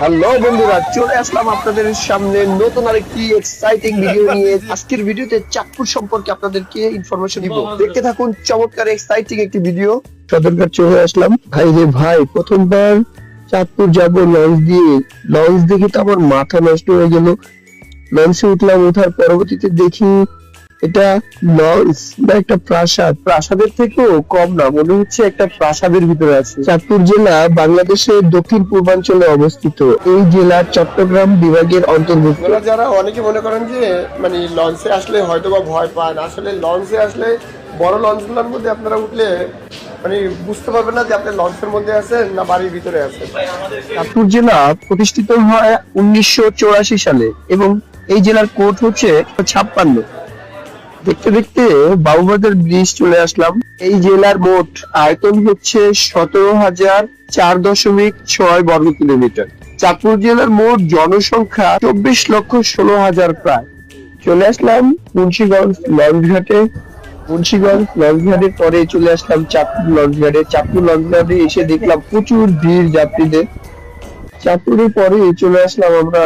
Hello বন্ধুরা, চলে আসলাম আপনাদের সামনে নতুন আরেকটি এক্সাইটিং ভিডিও নিয়ে। আজকের ভিডিওতে চাঁদপুর সম্পর্কে আপনাদেরকে ইনফরমেশন দিব। দেখতে থাকুন চমৎকার এক্সাইটিং একটি ভিডিও। সদরঘাট চলে আসলাম। ভাই রে ভাই, প্রথমবার চাঁদপুর যাব লঞ্চ দিয়ে। লঞ্চ দেখে তো আমার মাথা নষ্ট হয়ে গেল। লঞ্চে উঠলাম, ওঠার পরবর্তীতে দেখি এটা লঞ্চ না একটা প্রাসাদ। প্রাসাদের থেকেও কম না, মনে হচ্ছে একটা প্রাসাদের ভিতরে আছে। চাঁদপুর জেলা বাংলাদেশের দক্ষিণ পূর্বাঞ্চলে অবস্থিত। এই জেলা চট্টগ্রাম বিভাগের অন্তর্ভুক্ত। যারা অনেকে মনে করেন যে মানে লঞ্চে আসলে হয়তো বা ভয় পান, আসলে লঞ্চে আসলে বড় লঞ্চগুলোর মধ্যে আপনারা উঠলে মানে বুঝতে পারবেন না যে আপনি লঞ্চের মধ্যে আছেন না বাড়ির ভিতরে আছেন। চাঁদপুর জেলা প্রতিষ্ঠিত হয় 1984 সালে এবং এই জেলার কোড হচ্ছে 56। দেখতে দেখতে বাবুবাজার ব্রিজ চলে আসলাম। এই জেলার মোট আয়তন হচ্ছে 17,004.6 বর্গ কিলোমিটার। চাঁদপুর জেলার মোট জনসংখ্যা 24,16,000 প্রায়। চলে আসলাম মুন্সিগঞ্জ লঞ্চঘাটে। মুন্সিগঞ্জ লঞ্চঘাটের পরে চলে আসলাম চাঁদপুর লঞ্চঘাটে। চাঁদপুর লঞ্চঘাটে এসে দেখলাম প্রচুর ভিড় যাত্রীদের। চাঁদপুরের পরে চলে আসলাম আমরা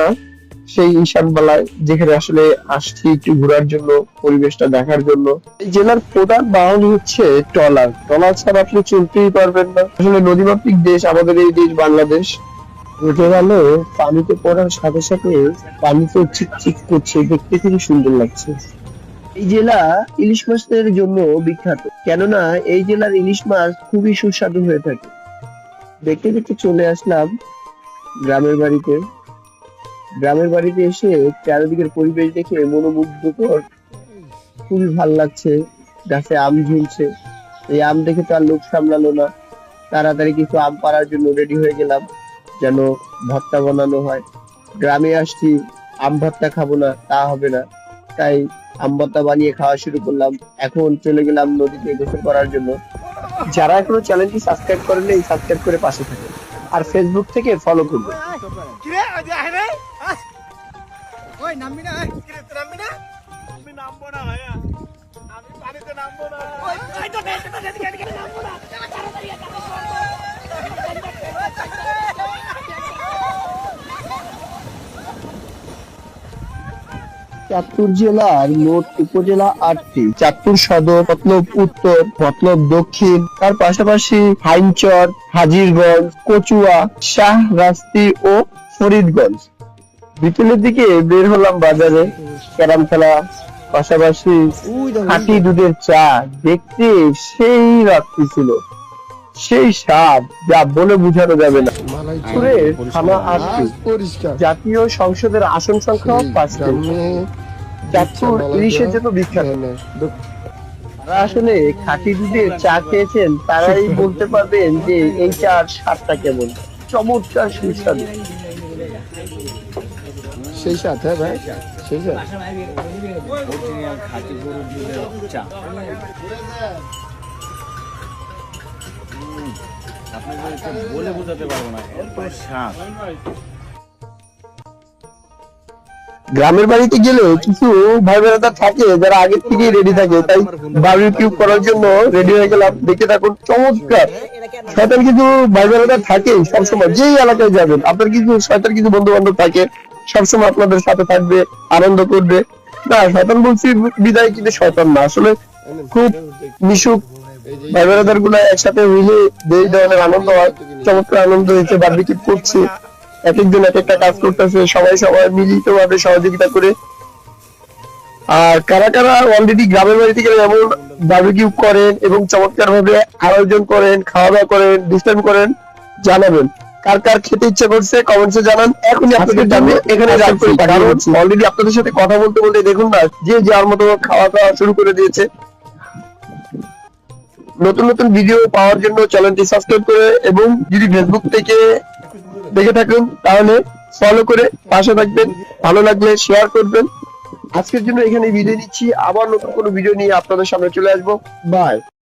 সেই ঈশানবালায়, যেখানে আসলে আসছি একটু ঘোরার জন্য, পরিবেশটা দেখার জন্য। এই জেলার প্রধান বাহন হচ্ছে ট্রলার। ট্রলার ছাড়া আপনি চলতেই পারবেন না। আসলে নদীমাতৃক দেশ আমাদের এই দেশ বাংলাদেশ। উঠে গেল, পানিতে পড়ার সাথে সাথে পানিতে চিকচিক করছে, দেখতে খুবই সুন্দর লাগছে। এই জেলা ইলিশ মাছের জন্য বিখ্যাত, কেননা এই জেলার ইলিশ মাছ খুবই সুস্বাদু হয়ে থাকে। দেখতে দেখতে চলে আসলাম গ্রামের বাড়িতে। গ্রামের বাড়িতে এসে চারিদিকের পরিবেশ দেখে মনোমুগ্ধকর, খুবই ভাল লাগছে। গাছে আম ঝুলছে, এই আম দেখে তো আর লোভ সামলালো না। তাড়াতাড়ি কিছু আম পাড়ার জন্য রেডি হয়ে গেলাম, যেন ভর্তা বানানো হয়। গ্রামে আসছি, আম ভর্তা খাবো না তা হবে না, তাই আম ভর্তা বানিয়ে খাওয়া শুরু করলাম। এখন চলে গেলাম নদীতে গোসল করার জন্য। যারা এখনো চ্যানেলটি সাবস্ক্রাইব করেন নাই, সাবস্ক্রাইব করে পাশে থাকুন আর ফেসবুক থেকে ফলো করবেন। চাঁদপুর জেলার মোট উপজেলা 8টি। চাঁদপুর সদর, মতলব উত্তর, মতলব দক্ষিণ, তার পাশাপাশি হাইনচর, হাজিরগঞ্জ, কচুয়া, শাহরাস্তি ও ফরিদগঞ্জ। বিকেলের দিকে বের হলাম বাজারে, ক্যারাম খেলা, পাশাপাশি খাঁটি দুধের চা। দেখতে সেই রাত্রি ছিল, সেই স্বাদ যা বলে বোঝানো যাবে না। থানা 8টি। জাতীয় সংসদের আসন সংখ্যা 5টি। চাঁদপুর ইলিশের জন্য বিখ্যাত। যারা আসলে খাঁটি দুধের চা খেয়েছেন তারাই বলতে পারবেন যে এই চার স্বাদটা কেমন। চমৎকার সুস্বাদু সেই স্বাদ। হ্যাঁ ভাই, সেই স্বাদ। খাঁটি গরুর দুধের চা আপনাকে বলে বোঝাতে পারবো না, এত স্বাদ। গ্রামের বাড়িতে গেলে কিছু ভাই বোনেরা থাকে যারা আগে থেকেই রেডি থাকে, তাই বারবিকিউ করার জন্য রেডি হয়ে গেলাম। দেখতে থাকুন চমৎকার। শয়তান কিছু ভাই বোনেরা থাকে সবসময়, যেই এলাকায় যাবেন আপনার কিছু শয়তান কিছু বন্ধু বান্ধব থাকে, সবসময় আপনাদের সাথে থাকবে, আনন্দ করবে। না, শয়তান বলছি বিদায়, কিন্তু শয়তান না, আসলে খুব মিশুক ভাই বোনেদের গুলো একসাথে মিলে যেই ধরনের আনন্দ হয়, চমৎকার আনন্দ হয়েছে। বারবিকিউ করছে, এক একজন এক একটা কাজ করতেছে, সবাই সবাই মিলিত ভাবে সহযোগিতা করে। আর কারা কারা অলরেডি গ্রামের বাড়িতে গেলে এমন বারবিকিউ করেন এবং চমৎকার ভাবে আয়োজন করেন, খাওয়া দাওয়া করেন, ডিস্টার্ব করেন, জানাবেন। কার কার খেতে ইচ্ছা করছে কমেন্টসে জানান। এখনই আপনাদের জন্য এখানে যাচ্ছি, কারণ অলরেডি আপনাদের সাথে কথা বলতে বলতে দেখুন না, যে যার মতো খাওয়া দাওয়া শুরু করে দিয়েছে। নতুন নতুন ভিডিও পাওয়ার জন্য চ্যানেলটি সাবস্ক্রাইব করে এবং যদি ফেসবুক থেকে দেখে থাকুন তাহলে ফলো করে পাশে থাকবেন। ভালো লাগলে শেয়ার করবেন। আজকের জন্য এখানে বিদায় নিচ্ছি, আবার নতুন কোনো ভিডিও নিয়ে আপনাদের সামনে চলে আসবো। বাই।